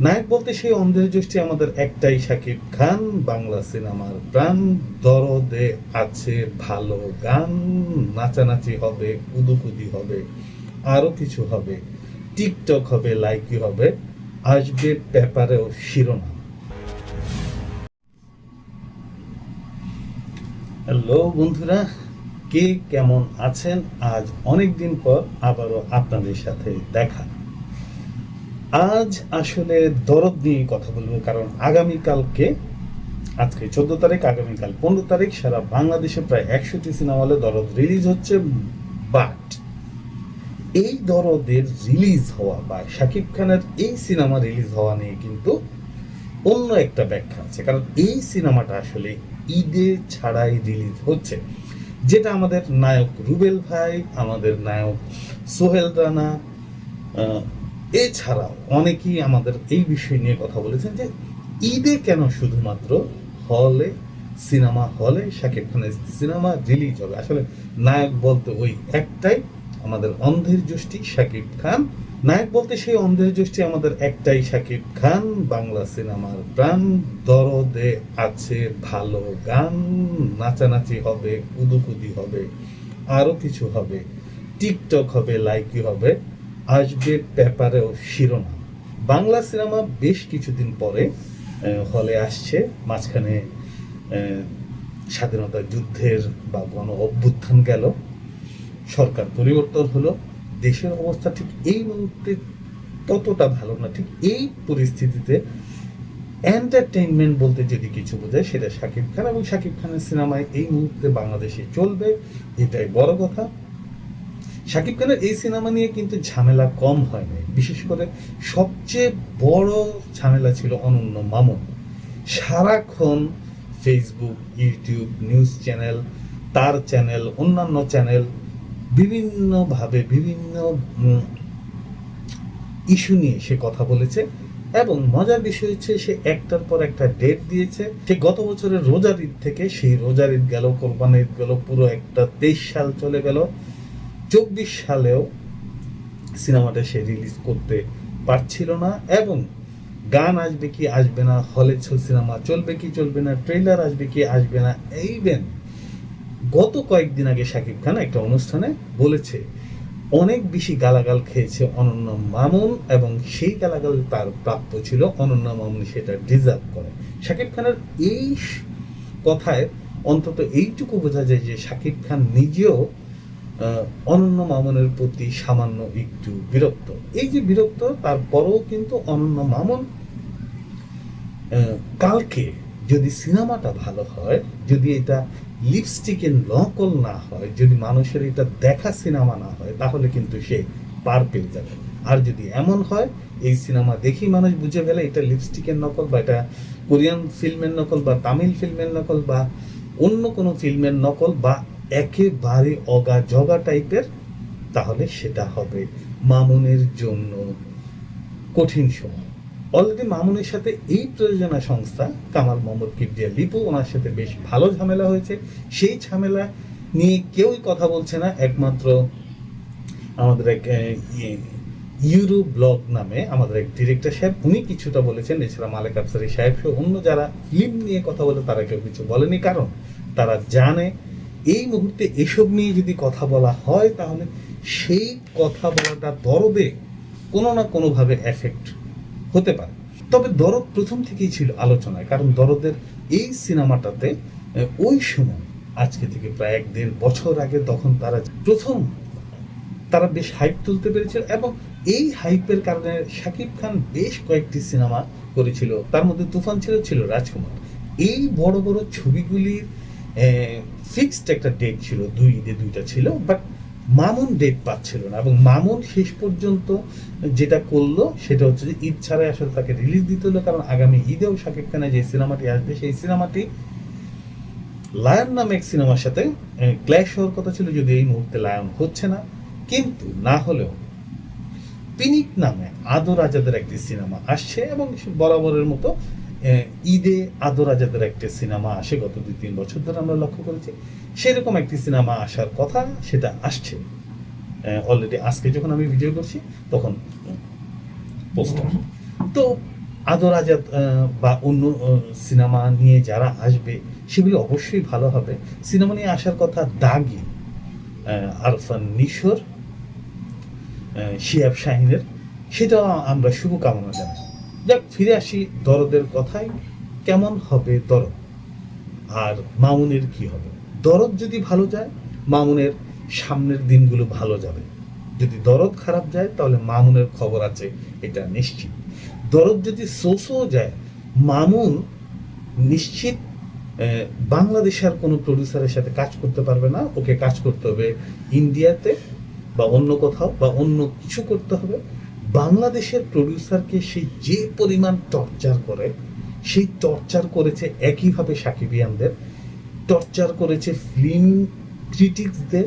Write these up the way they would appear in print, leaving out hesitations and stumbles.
নায়ক বলতে সেই অন্ধের যষ্টি আমাদের একটাই, শাকিব খান। বাংলা সিনেমার প্রাণ, দরদে আছে ভালো গান, নাচানাচি হবে, কুদুকুদি হবে, আরো কিছু হবে, টিকটক হবে, লাইকি হবে, আসবে পেপারেও শিরোনাম। হ্যালো বন্ধুরা, কে কেমন আছেন? আজ অনেক দিন পর আবারও আপনাদের সাথে দেখা। আজ আসলে দরদ নিয়ে কথা বলবো, কারণ আগামীকালকে, আজকে 14 তারিখ, আগামীকাল 15 তারিখ সারা বাংলাদেশে প্রায় 100টি সিনেমা হলে দরদ রিলিজ হচ্ছে। বাট এই দরদের রিলিজ হওয়া বা শাকিব খানের এই সিনেমা রিলিজ হওয়া নিয়ে কিন্তু অন্য একটা ব্যাখ্যা আছে। কারণ এই সিনেমাটা আসলে ঈদে ছাড়াই রিলিজ হচ্ছে, যেটা আমাদের নায়ক রুবেল ভাই, আমাদের নায়ক সোহেল রানা, এছাড়াও অনেকেই আমাদের এই বিষয় নিয়ে কথা বলেছেন যে ঈদে কেন শুধুমাত্র হলে, সিনেমা হলে শাকিব খানের সিনেমা রিলিজ হবে। আসলে নায়ক বলতে ওই একটাই, আমাদের অন্ধের যষ্টি শাকিব খান। নায়ক বলতে সেই অন্ধের যষ্টি আমাদের একটাই, শাকিব খান। বাংলা সিনেমার প্রাণ, দরদে আছে ভালো গান, নাচানাচি হবে, কুদুকুদি হবে, আরো কিছু হবে, টিকটক হবে, লাইকি হবে, আসবে পেপারেও শিরোনাম। বাংলা সিনেমা বেশ কিছুদিন পরে হলে আসছে। মাঝখানে স্বাধীনতা যুদ্ধের বা গণ অভ্যুত্থান গেল, সরকার পরিবর্তন হলো, দেশের অবস্থা ঠিক এই মুহূর্তে ততটা ভালো না। ঠিক এই পরিস্থিতিতে এন্টারটেইনমেন্ট বলতে যদি কিছু বোঝায় সেটা শাকিব খান, এবং শাকিব খানের সিনেমায় এই মুহূর্তে বাংলাদেশে চলবে, এটাই বড় কথা। শাকিব খানের এই সিনেমা নিয়ে কিন্তু ঝামেলা কম হয়নি। বিশেষ করে সবচেয়ে বড় ঝামেলা ছিল অনন্য মামুন। সারাক্ষণ ফেসবুক, ইউটিউব, নিউজ চ্যানেল, তার চ্যানেল, অন্যান্য চ্যানেল বিভিন্নভাবে বিভিন্ন ইস্যু নিয়ে সে কথা বলেছে। এবং মজার বিষয় হচ্ছে সে একটার পর একটা ডেট দিয়েছে। ঠিক গত বছরের রোজার ঈদ থেকে সেই রোজার ঈদ গেল, কোরবানি ঈদ গেল, পুরো একটা 23 সাল চলে গেল। 24 সালেও সিনেমাটা সে রিলিজ করতে পারছিল না। এবং গান আসবে কি আসবে না, হলে সিনেমা চলবে কি চলবে না, ট্রেলার আসবে কি আসবে না। এইভেন গত কয়েকদিন আগে শাকিব খান একটা অনুষ্ঠানে বলেছে অনেক বেশি গালাগাল খেয়েছে অনন্য মামুন, এবং সেই গালাগাল তার প্রাপ্য ছিল, অনন্য মামুন সেটা ডিজার্ভ করে। শাকিব খানের এই কথায় অন্তত এইটুকু বোঝা যায় যে শাকিব খান নিজেও অনন্য মামুনের প্রতি সামান্য একটু বিরক্ত। এই যে বিরক্ত, তারপরেও কিন্তু অনন্য মামুন কালকে যদি সিনেমাটা ভালো হয়, যদি এটা লিপস্টিকের নকল না হয়, যদি মানুষের এটা দেখা সিনেমা না হয়, তাহলে কিন্তু সে পার পেয়ে যাবে। আর যদি এমন হয় এই সিনেমা দেখি মানুষ বুঝে ফেলে এটা লিপস্টিকের নকল, বা এটা কোরিয়ান ফিল্মের নকল, বা তামিল ফিল্মের নকল, বা অন্য কোনো ফিল্মের নকল, বা একেবারে অগা জগা টাইপের, তাহলে সেটা হবে মামুনের জন্য কঠিন সময়। অলরেডি মামুনের সাথে এই প্রযোজনা সংস্থা কামাল মোহাম্মদ কিবরিয়া লিপু, ওনার সাথে বেশ ভালো ঝামেলা হয়েছে। সেই ঝামেলা নিয়ে কেউই কথা বলছে না, একমাত্র আমাদের এক ইউরো ব্লগ নামে আমাদের এক ডিরেক্টর সাহেব, উনি কিছুটা বলেছেন। এছাড়া মালেক আফসারি সাহেব সহ অন্য যারা ফিল্ম নিয়ে কথা বলে তারা কেউ কিছু বলেনি, কারণ তারা জানে এই মুহূর্তে এসব নিয়ে যদি কথা বলা হয় তাহলে সেই কথা বলাটা দরদে কোনো না কোনোভাবে এফেক্ট হতে পারে। তবে দরদ প্রথম থেকেই ছিল আলোচনায়, কারণ দরদের এই সিনেমাটাতে ওই সময়, আজকে থেকে প্রায় 1.5 বছর আগে, তখন তারা বেশ হাইপ তুলতে পেরেছিল, এবং এই হাইপের কারণে শাকিব খান বেশ কয়েকটি সিনেমা করেছিল। তার মধ্যে তুফান ছিল রাজকুমার। এই বড় বড় ছবিগুলির ফিক্সড একটা ডেট ছিল, 2 ঈদে 2টা ছিল, বাট মামুন ডেট পাচ্ছিল না। এবং মামুন শেষ পর্যন্ত যেটা করলো সেটা হচ্ছে যে ঈদ ছাড়াই আসলে তাকে রিলিজ দিতে হলো, কারণ আগামী ঈদেও শাকিব খানের যে সিনেমাটি আসবে সেই সিনেমাটি লায়ন নামে এক সিনেমার সাথে ক্ল্যাশ হওয়ার কথা ছিল, যদি এই মুহূর্তে লায়ন হচ্ছে না। কিন্তু না হলেও পিনিক নামে আদর আজাদের একটি সিনেমা আসছে, এবং বরাবরের মতো ঈদে আদর আজাদের একটি সিনেমা আসে, গত 2-3 বছর ধরে আমরা লক্ষ্য করেছি। সেরকম একটি সিনেমা আসার কথা, সেটা আসছে অলরেডি। আজকে যখন আমি ভিডিও করছি তখন পোস্টার। তো আদর আজাদ বা অন্য সিনেমা নিয়ে যারা আসবে সেগুলো অবশ্যই ভালো হবে। সিনেমা নিয়ে আসার কথা দাগি, আরফান নিশোর, শিহাব শাহিনের, সেটাও আমরা শুভকামনা জানাই। যাক, ফিরে আসি দরদের কথায়। কেমন হবে দরদ, আর মামুনের কি হবে? দরদ যদি ভালো যায়, মামুনের সামনের দিনগুলো ভালো যাবে। যদি দরদ খারাপ যায়, তাহলে মামুনের খবর আছে, এটা নিশ্চিত। দরদ যদি সোসো যায়, মামুন নিশ্চিত বাংলাদেশের কোনো প্রডিউসারের সাথে কাজ করতে পারবে না। ওকে কাজ করতে হবে ইন্ডিয়াতে বা অন্য কোথাও, বা অন্য কিছু করতে হবে। বাংলাদেশের প্রডিউসারকে সে যে পরিমাণ টর্চার করে, সেই টর্চার করেছে একইভাবে সাকিবিয়ানদের, টর্চার করেছে ফিল্ম ক্রিটিক্সদের।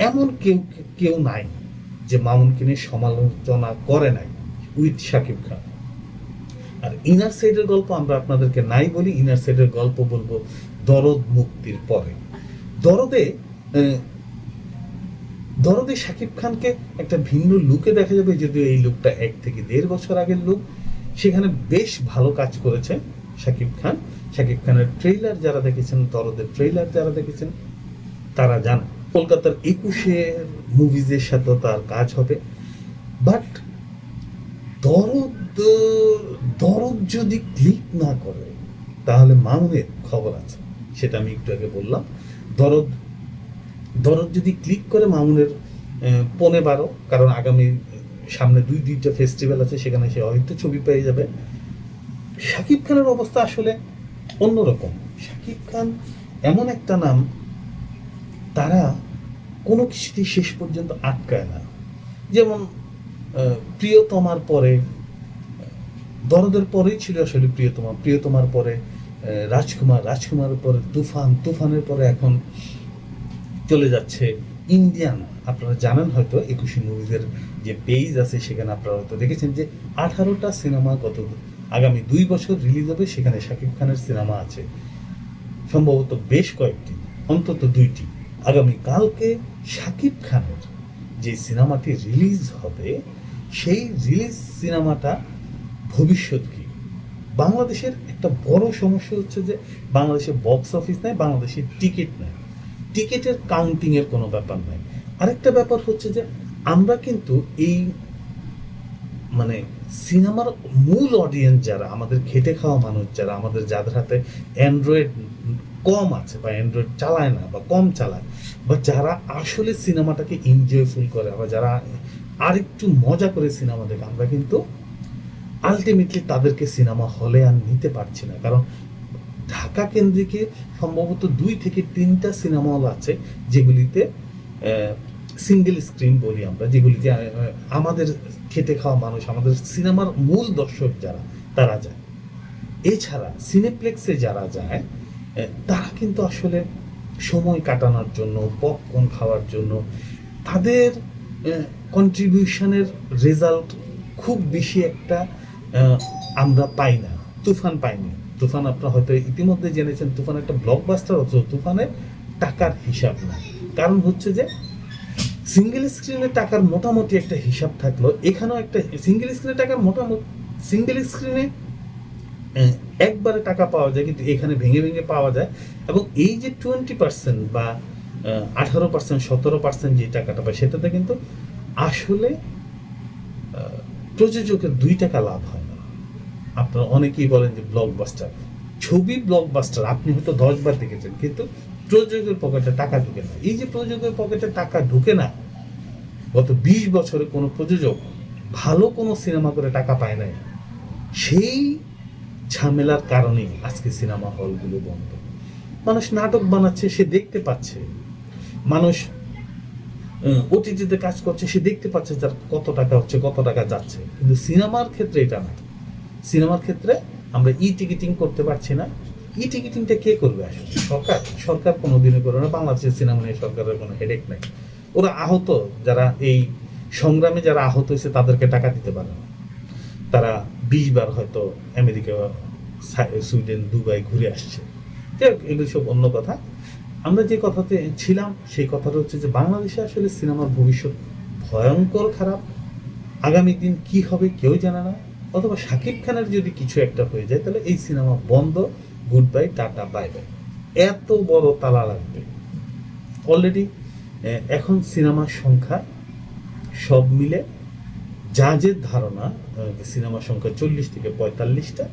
এমন কেউ কেউ নাই যে মামুনকে নিয়ে সমালোচনা করে নাই উইথ শাকিব খান। আর ইনার সাইডের গল্প আমরা আপনাদেরকে নাই বলি, ইনার সাইডের গল্প বলবো দরদ মুক্তির পরে। দরদে দরদে শাকিব খানকে একটা ভিন্ন লুকে দেখা যাবে, যদিও এই লুকটা 1 থেকে 1.5 বছর আগের লুক। সেখানে বেশ ভালো কাজ করেছে শাকিব খান। শাকিব খানের ট্রেইলার যারা দেখেছেন, দরদের ট্রেইলার যারা দেখেছেন, তারা জানেন কলকাতার 21 মুভিজের সাথে তার কাজ হবে। বাট দরদ দরদ যদি ক্লিক না করে, তাহলে মামুনের খবর আছে, সেটা আমি একটু আগে বললাম। দরদ দরদ যদি ক্লিক করে, মামুনের 15-12, কারণ আগামী সামনে দুইটা ফেস্টিভ্যাল আছে, সেখানে সে হয়তো ছবি পেয়ে যাবে। শাকিব খানের অবস্থা আসলে অন্যরকম। শাকিব খান এমন একটা নাম, তারা কোনো কিছুতেই শেষ পর্যন্ত আটকায় না। যেমন প্রিয়তমার পরে, দরদের পরেই ছিল আসলে প্রিয়তমার পরে রাজকুমারের পরে তুফানের পরে এখন চলে যাচ্ছে ইন্ডিয়ান। আপনারা জানেন হয়তো 21 মুভিজের যে পেজ আছে, সেখানে আপনারা হয়তো দেখেছেন যে 18টা সিনেমা আগামী 2 বছর রিলিজ হবে। সেখানে শাকিব খানের সিনেমা আছে সম্ভবত বেশ কয়েকটি, অন্তত 2টি। আগামী কালকে শাকিব খানের যে সিনেমাটি রিলিজ হবে, সেই রিলিজ সিনেমাটা ভবিষ্যৎ কি? বাংলাদেশের একটা বড় সমস্যা হচ্ছে যে বাংলাদেশে বক্স অফিস নাই, বাংলাদেশে টিকিট নাই, টিকিটের কাউন্টিং এর কোনো ব্যাপার নাই। আরেকটা ব্যাপার হচ্ছে যে আমরা কিন্তু এই মানে সিনেমার মূল অডিয়েন্স যারা, আমাদের খেটে খাওয়া মানুষ যারা, যাদের হাতে অ্যান্ড্রয়েড কম আছে বা অ্যান্ড্রয়েড চালায় না বা কম চালায়, বা যারা আসলে সিনেমাটাকে এনজয়ফুল করে, বা যারা আরেকটু মজা করে সিনেমা দেখে, আমরা কিন্তু আলটিমেটলি তাদেরকে সিনেমা হলে আর নিতে পারছি না। কারণ ঢাকা কেন্দ্রিকে সম্ভবত 2 থেকে 3টা সিনেমা হল আছে যেগুলিতে সিঙ্গেল স্ক্রিন বলি আমরা, যেগুলিতে আমাদের খেটে খাওয়া মানুষ, আমাদের সিনেমার মূল দর্শক যারা, তারা যায়। এছাড়া সিনেপ্লেক্সে যারা যায়, তারা কিন্তু আসলে সময় কাটানোর জন্য, পপকর্ন খাওয়ার জন্য, তাদের কন্ট্রিবিউশনের রেজাল্ট খুব বেশি একটা আমরা পাই না। তুফান পাইনি। তুফান আপনারা হয়তো ইতিমধ্যে জেনেছেন, তুফান একটা ব্লকবাস্টার, অথচ তুফানের টাকার হিসাব না। কারণ হচ্ছে যে সিঙ্গেল স্ক্রিনের টাকার মোটামুটি একটা হিসাব থাকলো, এখানেও একটা সিঙ্গেল স্ক্রিনের টাকার মোটামুটি, সিঙ্গেল স্ক্রিনে একবারে টাকা পাওয়া যায়, কিন্তু এখানে ভেঙে ভেঙে পাওয়া যায়। এবং এই যে 20% বা 18%, 17% যে টাকাটা পায়, সেটাতে কিন্তু আসলে প্রযোজকের 2 টাকা লাভ হয় না। আপনারা অনেকেই বলেন যে ব্লকবাস্টার, ছবি ব্লকবাস্টার, আপনি হয়তো 10 বার দেখেছেন, কিন্তু প্রযোজকের পকেটে টাকা ঢুকে না। এই যে প্রযোজকের পকেটে টাকা ঢুকে না, গত 20 বছরে কোনো প্রযোজক ভালো কোনো সিনেমা করে টাকা পায় নাই। সেই ঝামেলার কারণেই আজকে সিনেমা হলগুলো বন্ধ। মানুষ নাটক বানাচ্ছে, সে দেখতে পাচ্ছে। মানুষ ওটিটিতে কাজ করছে, সে দেখতে পাচ্ছে যার কত টাকা হচ্ছে, কত টাকা যাচ্ছে। কিন্তু সিনেমার ক্ষেত্রে এটা না। সিনেমার ক্ষেত্রে আমরা টিকিটিং করতে পারছি না। টিকিটিংটা কে করবে আসলে? সরকার কোনোদিনই করবে না। বাংলাদেশের সিনেমা নিয়ে সরকারের কোনো হেডেক নাই। ওরা আহত, যারা এই সংগ্রামে যারা আহত হয়েছে, তাদেরকে টাকা দিতে পারে না। তারা 20 বার হয়তো আমেরিকা, সুইডেন, দুবাই ঘুরে আসছে। এগুলো সব অন্য কথা। আমরা যে কথাতে ছিলাম, সেই কথাটা হচ্ছে যে বাংলাদেশে আসলে সিনেমার ভবিষ্যৎ ভয়ঙ্কর খারাপ। আগামী দিন কি হবে কেউ জানে না। অথবা শাকিব খানের যদি কিছু একটা হয়ে যায় তাহলে এই সিনেমা বন্ধ, good bye, tata, bye bye. এত বড় তালা লাগবে। অলরেডি এখন সিনেমার সংখ্যা সব মিলে জাজের ধারণা সিনেমার সংখ্যা 40 থেকে 45টা,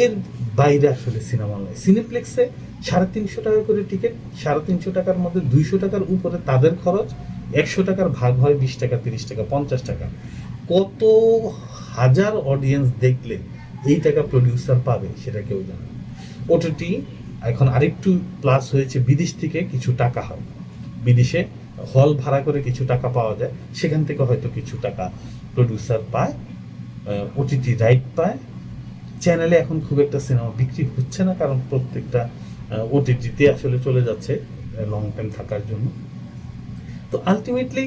এর বাইরে আসলে সিনেমা নয়। সিনেপ্লেক্সে 350 টাকা করে টিকিট, 350 টাকার মধ্যে 200 টাকার উপরে তাদের খরচ, 100 টাকার ভাগ হয় 20 টাকা, 30 টাকা, 50 টাকা। কত হাজার অডিয়েন্স দেখলে এই টাকা প্রডিউসার পাবে সেটা কেউ জানে না। ওটিটি এখন আরেকটু প্লাস হয়েছে, বিদেশ থেকে কিছু টাকা হয়, বিদেশে হল ভাড়া করে কিছু টাকা পাওয়া যায়, সেখান থেকে হয়তো কিছু টাকা প্রডিউসার পায়, ওটিটি রাইট পায়। চ্যানেলে এখন খুব একটা সিনেমা বিক্রি হচ্ছে না, কারণ প্রত্যেকটা ওটিটিতে আসলে চলে যাচ্ছে লং টাইম থাকার জন্য। তো আলটিমেটলি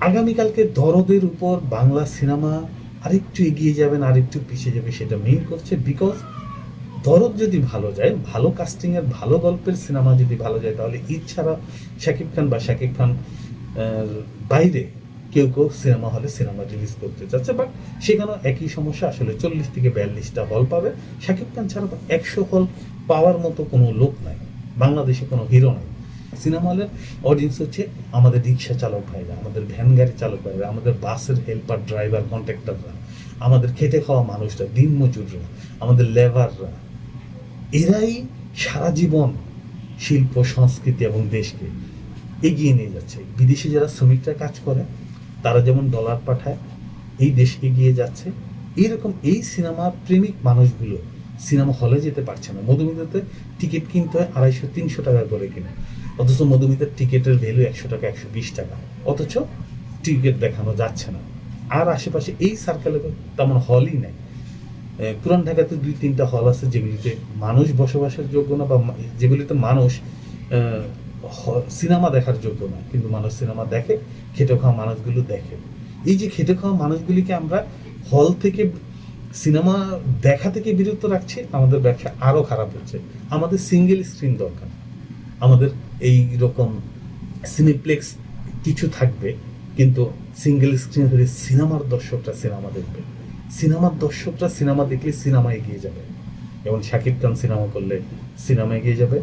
আগামীকালকে দরদের উপর বাংলা সিনেমা আরেকটু এগিয়ে যাবেন, আরেকটু পিছিয়ে যাবে সেটা মেইন করছে। বিকজ দরদ যদি ভালো যায়, ভালো কাস্টিংয়ের ভালো গল্পের সিনেমা যদি ভালো যায়, তাহলে ঈদ ছাড়া শাকিব খান বা শাকিব খান বাইরে কেউ কেউ সিনেমা হলে সিনেমা রিলিজ করতে চাচ্ছে, বাট সেখানেও একই সমস্যা, আসলে 40 থেকে 42টা হল পাবে। শাকিব খান ছাড়া 100 হল পাওয়ার মতো কোনো লোক নাই, বাংলাদেশে কোনো হিরো নাই। সিনেমা হলের অডিয়েন্স হচ্ছে আমাদের রিক্সা চালক ভাইরা, আমাদের ভ্যান গাড়ি চালক ভাইরা, আমাদের বাসের হেল্পার, ড্রাইভার, কন্ট্রাক্টররা, আমাদের খেটে খাওয়া মানুষরা, দিন মজুররা, আমাদের লেবাররা। এরাই সারা জীবন শিল্প, সংস্কৃতি এবং দেশকে এগিয়ে নিয়ে যাচ্ছে। বিদেশে যারা শ্রমিকরা কাজ করে তারা যেমন ডলার পাঠায়, এই দেশ এগিয়ে যাচ্ছে। এইরকম এই সিনেমা প্রেমিক মানুষগুলো সিনেমা হলে যেতে পারছে না। মধুমিতাতে টিকিট কিনতে হয় 250-300 টাকা করে কিনে, অথচ মধুমিতার টিকিটের ভ্যালু 100 টাকা, 120 টাকা, অথচ টিকিট দেখানো যাচ্ছে না। আর আশেপাশে এই সার্কেলে তেমন হলই নেই। পুরান ঢাকাতে 2-3টা হল আছে যেগুলিতে মানুষ বসবাসের যোগ্য না, বা যেগুলিতে মানুষ সিনেমা দেখার যোগ্য না, কিন্তু মানুষ সিনেমা দেখে, খেটে খাওয়া মানুষগুলো দেখে। এই যে খেটে খাওয়া মানুষগুলিকে আমরা হল থেকে সিনেমা দেখা থেকে বিরত রাখছি, আমাদের ব্যবসা আরও খারাপ হচ্ছে। আমাদের সিঙ্গেল স্ক্রিন দরকার, আমাদের এই রকম সিনেপ্লেক্স কিছু থাকবে, কিন্তু সিঙ্গেল স্ক্রিন হলে সিনেমার দর্শকরা সিনেমা দেখবে, সিনেমার দর্শকরা সিনেমা দেখলে সিনেমা এগিয়ে যাবে। যেমন শাকিব খান সিনেমা করলে সিনেমা এগিয়ে যাবে,